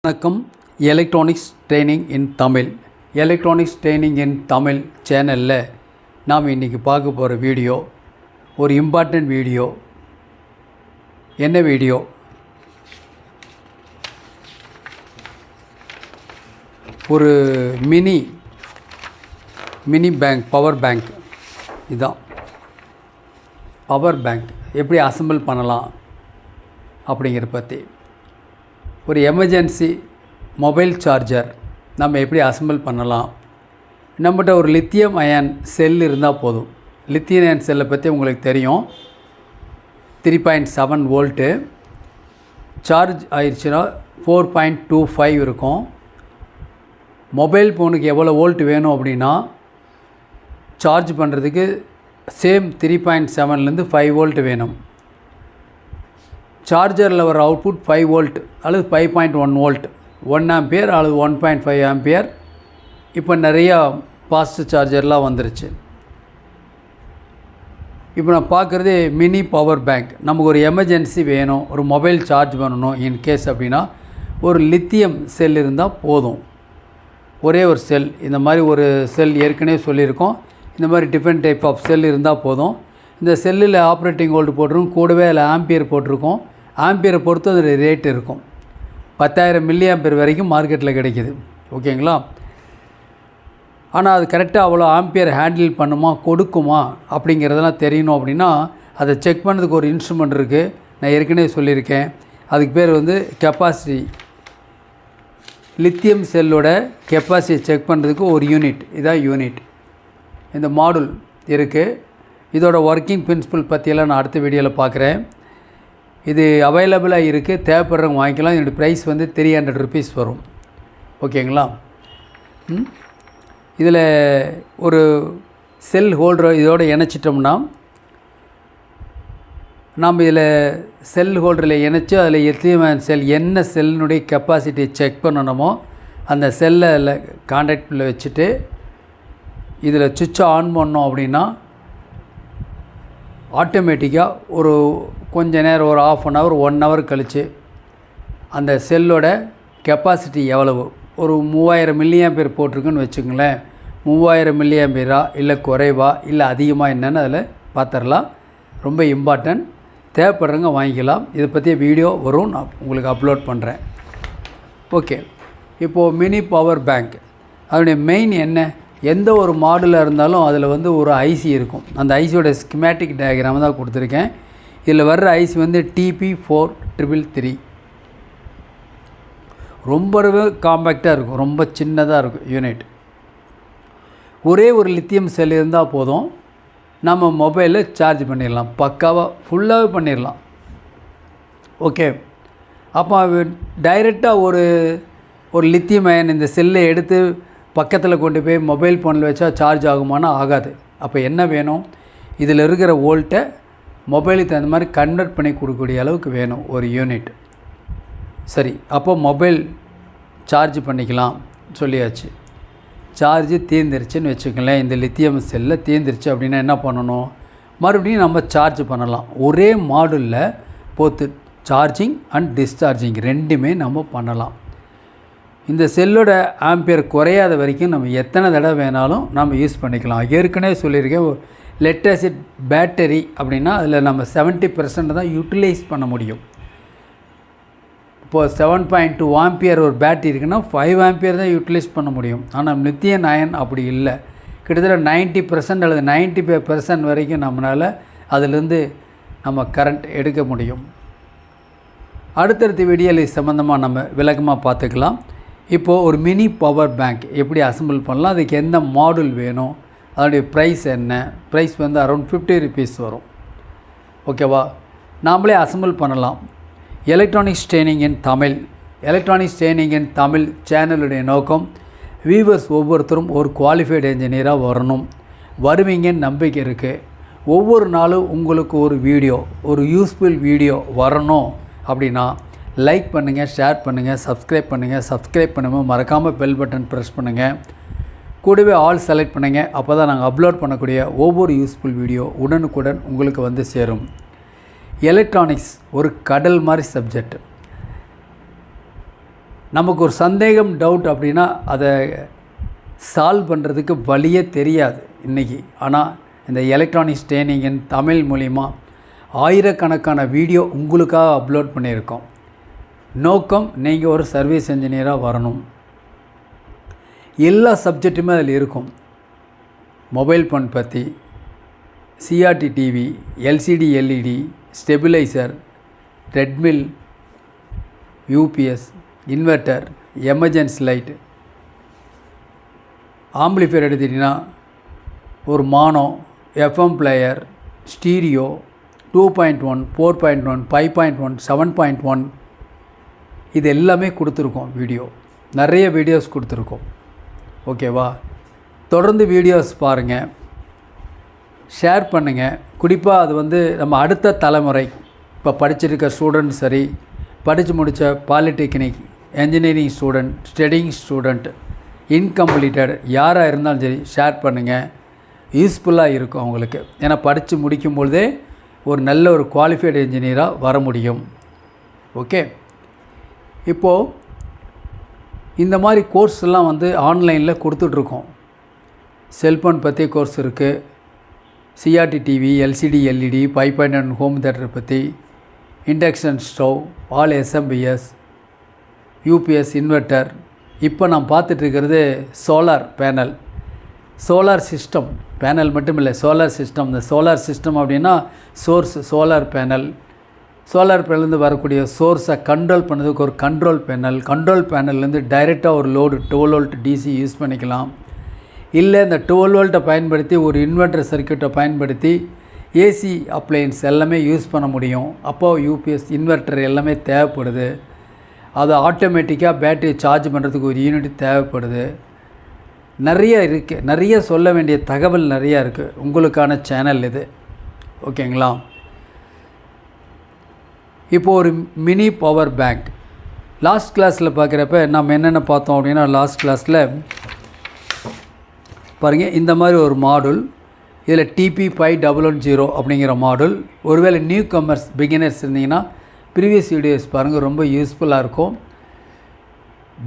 வணக்கம். Electronics training இன் தமிழ் சேனலில் நாம் இன்றைக்கி பார்க்க போகிற வீடியோ ஒரு இம்பார்ட்டன்ட் வீடியோ. என்ன வீடியோ? ஒரு மினி பேங்க், பவர் பேங்க். இதுதான் பவர் பேங்க் எப்படி அசெம்பிள் பண்ணலாம் அப்படிங்கிற பற்றி. ஒரு எமர்ஜென்சி மொபைல் சார்ஜர் நம்ம எப்படி அசெம்பிள் பண்ணலாம். நம்மகிட்ட ஒரு லித்தியம் அயன் செல் இருந்தால் போதும். லித்தியம் அயன் செல்லை பற்றி உங்களுக்கு தெரியும். 3.7 வோல்ட்டு சார்ஜ் ஆயிடுச்சுன்னா 4.25 இருக்கும். மொபைல் ஃபோனுக்கு எவ்வளோ வோல்ட் வேணும் அப்படின்னா சார்ஜ் பண்ணுறதுக்கு சேம் 3.7லேருந்து 5 வோல்ட் வேணும். சார்ஜரில் வர அவுட்புட் 5 வோல்ட் அல்லது 5.1 வோல்ட், 1 ஆம்பியர் அல்லது 1.5 ஆம்பியர். இப்போ நிறையா ஃபாஸ்ட் சார்ஜர்லாம் வந்துருச்சு. இப்போ நான் பார்க்குறது மினி பவர் பேங்க். நமக்கு ஒரு எமர்ஜென்சி வேணும், ஒரு மொபைல் சார்ஜ் பண்ணணும் இன்கேஸ் அப்படின்னா ஒரு லித்தியம் செல் இருந்தால் போதும். ஒரே ஒரு செல், இந்த மாதிரி ஒரு செல் ஏற்கனவே சொல்லியிருக்கோம். இந்த மாதிரி டிஃப்ரெண்ட் டைப் ஆஃப் செல் இருந்தால் போதும். இந்த செல்லில் ஆப்ரேட்டிங் வோல்ட் போட்டிருக்கும், கூடவே அதில் ஆம்பியர் போட்டிருக்கோம். ஆம்பியரை பொறுத்து அதோட ரேட் இருக்கும். 10,000 மில்லி ஆம்பியர் வரைக்கும் மார்க்கெட்டில் கிடைக்கிது. ஓகேங்களா? ஆனால் அது கரெக்டாக அவ்வளோ ஆம்பியர் ஹேண்டில் பண்ணுமா, கொடுக்குமா அப்படிங்கிறதெல்லாம் தெரியணும். அப்படின்னா அதை செக் பண்ணுறதுக்கு ஒரு இன்ஸ்ட்ருமெண்ட் இருக்குது. நான் ஏற்கனவே சொல்லியிருக்கேன். அதுக்கு பேர் கெப்பாசிட்டி. லித்தியம் செல்லோட கெப்பாசிட்டி செக் பண்ணுறதுக்கு ஒரு யூனிட், இதான் யூனிட். இந்த மாடுல் இருக்குது. இதோட ஒர்க்கிங் பிரின்சிபல் பற்றியெல்லாம் நான் அடுத்த வீடியோவில் பார்க்குறேன். இது அவைலபிளாக இருக்குது, தேவைப்படுறவங்க வாங்கிக்கலாம். என்னோடய ப்ரைஸ் 300 ருபீஸ் வரும். ஓகேங்களா? இதில் ஒரு செல் ஹோல்டர் இதோடு இணைச்சிட்டோம்னா நாம் இதில் செல் ஹோல்டரில் இணைச்சி அதில் லித்தியம் செல் என்ன செல்லினுடைய கெப்பாசிட்டியை செக் பண்ணணுமோ அந்த செல்லில் கான்டாக்டில் வச்சுட்டு இதில் சுவிட்சை ஆன் பண்ணோம் அப்படின்னா ஆட்டோமேட்டிக்காக ஒரு கொஞ்ச நேரம், ஒரு 1/2 hour 1 hour கழித்து அந்த செல்லோட கெப்பாசிட்டி எவ்வளவு, ஒரு 3000 மில்லி ஆம்பியர் போட்டிருக்குன்னு வச்சுங்களேன். 3000 மில்லி ஆம்பியரா இல்லை குறைவா இல்லை அதிகமாக என்னென்னு அதில் பார்த்துடலாம். ரொம்ப இம்பார்ட்டன்ட். தேவைப்படுறவங்க வாங்கிக்கலாம். இதை பற்றிய வீடியோ வரும், நான் உங்களுக்கு அப்லோட் பண்ணுறேன். ஓகே, இப்போது மினி பவர் பேங்க் அதனுடைய மெயின் என்ன? எந்த ஒரு மாடலாக இருந்தாலும் அதில் ஒரு ஐசி இருக்கும். அந்த ஐசியோட ஸ்கிமேட்டிக் டயக்ராம் தான் கொடுத்துருக்கேன். இதில் வர்ற ஐசி TP4333. ரொம்பவே காம்பேக்டாக இருக்கும், ரொம்ப சின்னதாக இருக்கும் யூனிட். ஒரே ஒரு லித்தியம் செல் இருந்தால் போதும், நம்ம மொபைலில் சார்ஜ் பண்ணிடலாம். பக்காவாக ஃபுல்லாகவே பண்ணிடலாம். ஓகே, அப்போ டைரெக்டாக ஒரு லித்தியம் அயன் இந்த செல்லை எடுத்து பக்கத்தில் கொண்டு போய் மொபைல் ஃபோனில் வச்சா சார்ஜ் ஆகுமானா ஆகாது. அப்போ என்ன வேணும்? இதில் இருக்கிற வோல்ட்டை மொபைலுக்கு தகுந்த மாதிரி கன்வெர்ட் பண்ணி கொடுக்கக்கூடிய அளவுக்கு வேணும் ஒரு யூனிட். சரி, அப்போ மொபைல் சார்ஜ் பண்ணிக்கலாம் சொல்லியாச்சு. சார்ஜு தீர்ந்துருச்சுன்னு வச்சுக்கலேன். இந்த லித்தியம் செல்லில் தீர்ந்துருச்சு அப்படின்னா என்ன பண்ணணும்? மறுபடியும் நம்ம சார்ஜ் பண்ணலாம். ஒரே மாடுலில் போத்து சார்ஜிங் அண்ட் டிஸ்சார்ஜிங் ரெண்டுமே நம்ம பண்ணலாம். இந்த செல்லோட ஆம்பியர் குறையாத வரைக்கும் நம்ம எத்தனை தடவை வேணாலும் நம்ம யூஸ் பண்ணிக்கலாம். ஏற்கனவே சொல்லியிருக்கேன், லெட் ஆசிட் பேட்டரி அப்படின்னா அதில் நம்ம 70% தான் யூட்டிலைஸ் பண்ண முடியும். இப்போது 7.2 ஆம்பியர் ஒரு பேட்டரி இருக்குன்னா 5 ஆம்பியர் தான் யூட்டிலைஸ் பண்ண முடியும். ஆனால் லித்தியம் அயன் அப்படி இல்லை. கிட்டத்தட்ட 90% அல்லது 95% வரைக்கும் நம்மளால் அதிலிருந்து நம்ம கரண்ட் எடுக்க முடியும். அடுத்தடுத்த வீடியோவில் சம்மந்தமாக நம்ம விளக்கமாக பார்த்துக்கலாம். இப்போது ஒரு மினி பவர் பேங்க் எப்படி அசெம்பிள் பண்ணலாம், அதுக்கு எந்த மாடல் வேணும், அதனுடைய ப்ரைஸ் என்ன? ப்ரைஸ் அரௌண்ட் 50 ருபீஸ் வரும். ஓகேவா? நாமளே அசெம்பிள் பண்ணலாம். எலக்ட்ரானிக்ஸ் ட்ரைனிங் இன் தமிழ் சேனலுடைய நோக்கம் வியூவர்ஸ் ஒவ்வொருத்தரும் ஒரு குவாலிஃபைடு என்ஜினியராக வரணும். வருவீங்கன்னு நம்பிக்கை இருக்குது. ஒவ்வொரு நாளும் உங்களுக்கு ஒரு வீடியோ, ஒரு யூஸ்ஃபுல் வீடியோ வரணும் அப்படின்னா லைக் பண்ணுங்கள், ஷேர் பண்ணுங்கள், சப்ஸ்கிரைப் பண்ணுங்கள். மறக்காமல் பெல் பட்டன் ப்ரெஸ் பண்ணுங்கள். கூடவே ஆல் செலக்ட் பண்ணுங்கள். அப்போ தான் நாங்கள் அப்லோட் பண்ணக்கூடிய ஒவ்வொரு யூஸ்ஃபுல் வீடியோ உடனுக்குடன் உங்களுக்கு சேரும். எலக்ட்ரானிக்ஸ் ஒரு கடல் மாதிரி சப்ஜெக்ட். நமக்கு ஒரு சந்தேகம் டவுட் அப்படின்னா அதை சால்வ் பண்ணுறதுக்கு வழியே தெரியாது இன்றைக்கி. ஆனால் இந்த எலக்ட்ரானிக்ஸ் ட்ரைனிங்கின் தமிழ் மூலிமா ஆயிரக்கணக்கான வீடியோ உங்களுக்காக அப்லோட் பண்ணியிருக்கோம். நோக்கம் நீங்கள் ஒரு சர்வீஸ் இன்ஜினியராக வரணும். எல்லா சப்ஜெக்ட்டுமே அதில் இருக்கும். மொபைல் ஃபோன் பற்றி, CRT TV, LCD LED, stabiliser, treadmill, UPS, inverter, emergency light, amplifier எடுத்துட்டிங்கன்னா ஒரு மானோ, எஃப்எம் பிளேயர், ஸ்டீரியோ, 2.1, 4.1, 5.1, 7.1 இது எல்லாமே கொடுத்துருக்கோம். நிறைய வீடியோஸ் கொடுத்துருக்கோம். ஓகேவா? தொடர்ந்து வீடியோஸ் பாருங்கள், ஷேர் பண்ணுங்கள். குறிப்பாக அது நம்ம அடுத்த தலைமுறை, இப்போ படிச்சிருக்க ஸ்டூடெண்ட் சரி, படித்து முடித்த polytechnic, engineering student, studying student, incompleted யாராக இருந்தாலும் சரி ஷேர் பண்ணுங்கள். யூஸ்ஃபுல்லாக இருக்கும் அவங்களுக்கு. ஏன்னா படித்து முடிக்கும்பொழுதே ஒரு நல்ல ஒரு குவாலிஃபைடு இன்ஜினியராக வர முடியும். ஓகே, இப்போது இந்த மாதிரி கோர்ஸ்லாம் ஆன்லைனில் கொடுத்துட்ருக்கோம். செல்ஃபோன் பற்றி கோர்ஸ் இருக்குது, CRT TV, LCD LED, 5.1 home theatre பற்றி, induction stove, all SMPS, UPS, inverter. இப்போ நான் பார்த்துட்ருக்கிறது solar panel, solar system. Panel மட்டும் இல்லை, சோலார் சிஸ்டம். இந்த சோலார் சிஸ்டம் அப்படின்னா சோர்ஸ், சோலார் பேனல். சோலார் பேனல்லேருந்து வரக்கூடிய சோர்ஸை கண்ட்ரோல் பண்ணுறதுக்கு ஒரு கண்ட்ரோல் பேனல். கண்ட்ரோல் பேனல்லேருந்து டைரெக்டாக ஒரு லோடு 12 வோல்ட் டிசி யூஸ் பண்ணிக்கலாம். இல்லை இந்த 12 வோல்ட்டை பயன்படுத்தி ஒரு இன்வெர்ட்டர் சர்க்யூட்டை பயன்படுத்தி ஏசி அப்ளையன்ஸ் எல்லாமே யூஸ் பண்ண முடியும். அப்போது யூபிஎஸ், இன்வெர்ட்டர் எல்லாமே தேவைப்படுது. அது ஆட்டோமேட்டிக்காக பேட்டரி சார்ஜ் பண்ணுறதுக்கு ஒரு யூனிட் தேவைப்படுது. நிறைய இருக்குது, நிறைய சொல்ல வேண்டிய தகவல் நிறையா இருக்குது. உங்களுக்கான சேனல் இது. ஓகேங்களா? இப்போது ஒரு மினி பவர் பேங்க் லாஸ்ட் கிளாஸில் பார்க்குறப்ப நம்ம என்னென்ன பார்த்தோம் அப்படின்னா, லாஸ்ட் கிளாஸில் பாருங்கள், இந்த மாதிரி ஒரு மாடல். இதில் TP5110 அப்படிங்கிற மாடல். ஒருவேளை நியூ கமர்ஸ் பிகினர்ஸ் இருந்தீங்கன்னா ப்ரீவியஸ் வீடியோஸ் பாருங்கள், ரொம்ப யூஸ்ஃபுல்லாக இருக்கும்.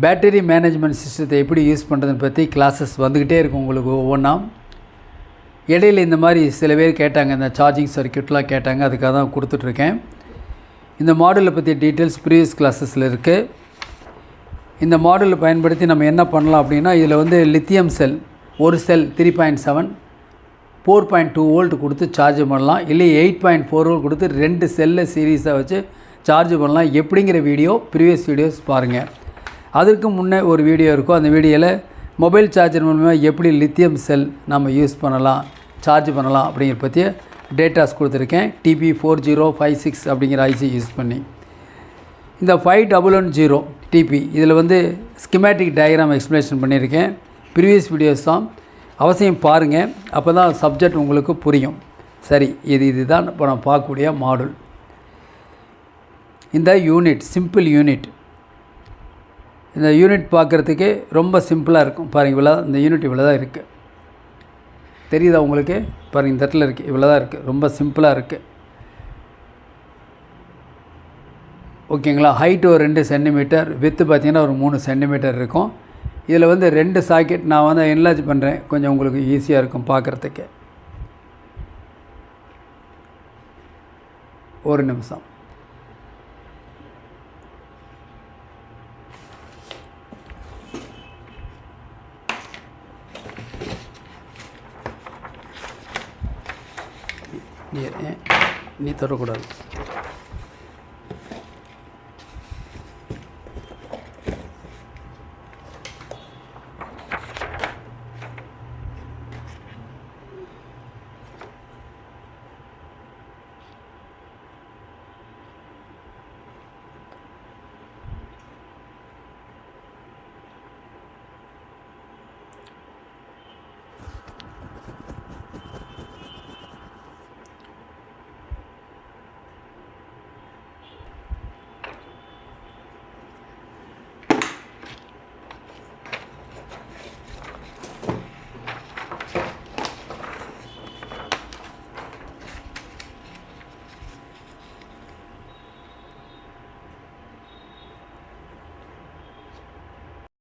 பேட்டரி மேனேஜ்மெண்ட் சிஸ்டத்தை எப்படி யூஸ் பண்ணுறதுன்னு பற்றி கிளாஸஸ் வந்துக்கிட்டே இருக்கும் உங்களுக்கு ஒவ்வொன்றா. இடையில் இந்த மாதிரி சில பேர் கேட்டாங்க, இந்த சார்ஜிங் சர்க்யூட்லாம் கேட்டாங்க, அதுக்காக தான் கொடுத்துட்ருக்கேன். இந்த மாடலை பற்றி டீட்டெயில்ஸ் ப்ரீவியஸ் கிளாஸஸில் இருக்குது. இந்த மாடலை பயன்படுத்தி நம்ம என்ன பண்ணலாம் அப்படின்னா, இதில் லித்தியம் செல், ஒரு செல் 3.7 4.2 வோல்ட் கொடுத்து சார்ஜ் பண்ணலாம். இல்லை 8.4 வோல்ட் கொடுத்து 2 செல்லை சீரீஸாக வச்சு சார்ஜ் பண்ணலாம். எப்படிங்கிற வீடியோ ப்ரீவியஸ் வீடியோஸ் பாருங்கள். அதற்கு முன்னே ஒரு வீடியோ இருக்கும். அந்த வீடியோவில் மொபைல் சார்ஜர் மூலமாக எப்படி லித்தியம் செல் நம்ம யூஸ் பண்ணலாம், சார்ஜ் பண்ணலாம் அப்படிங்கிற பற்றிய டேட்டாஸ் கொடுத்துருக்கேன். TP4056 அப்படிங்கிற ஐசி யூஸ் பண்ணி. இந்த 5110 TP இதில் ஸ்கிமேட்டிக் டயக்ராம் எக்ஸ்ப்ளனேஷன் பண்ணியிருக்கேன். ப்ரீவியஸ் வீடியோஸ் தான், அவசியம் பாருங்கள். அப்போ தான் சப்ஜெக்ட் உங்களுக்கு புரியும். சரி, இதுதான் இப்போ நான் பார்க்கக்கூடிய மாடல். இந்த யூனிட் சிம்பிள் யூனிட். இந்த யூனிட் பார்க்குறதுக்கு ரொம்ப சிம்பிளாக இருக்கும். பாருங்கள், இவ்வளோ இந்த யூனிட் இவ்வளோ தான் இருக்குது. தெரியுதா உங்களுக்கு? பாருங்கள், இந்த இடத்துல இருக்குது, இவ்வளோ தான் இருக்குது. ரொம்ப சிம்பிளாக இருக்குது. ஓகேங்களா? ஹைட்டு ஒரு 2 சென்டிமீட்டர், வித்து பார்த்திங்கன்னா ஒரு 3 சென்டிமீட்டர் இருக்கும். இதில் 2 சாக்கெட் நான் என்லார்ஜ் பண்ணுறேன், கொஞ்சம் உங்களுக்கு ஈஸியாக இருக்கும் பார்க்குறதுக்கு. ஒரு நிமிஷம். நீ தொடக்கூடாது.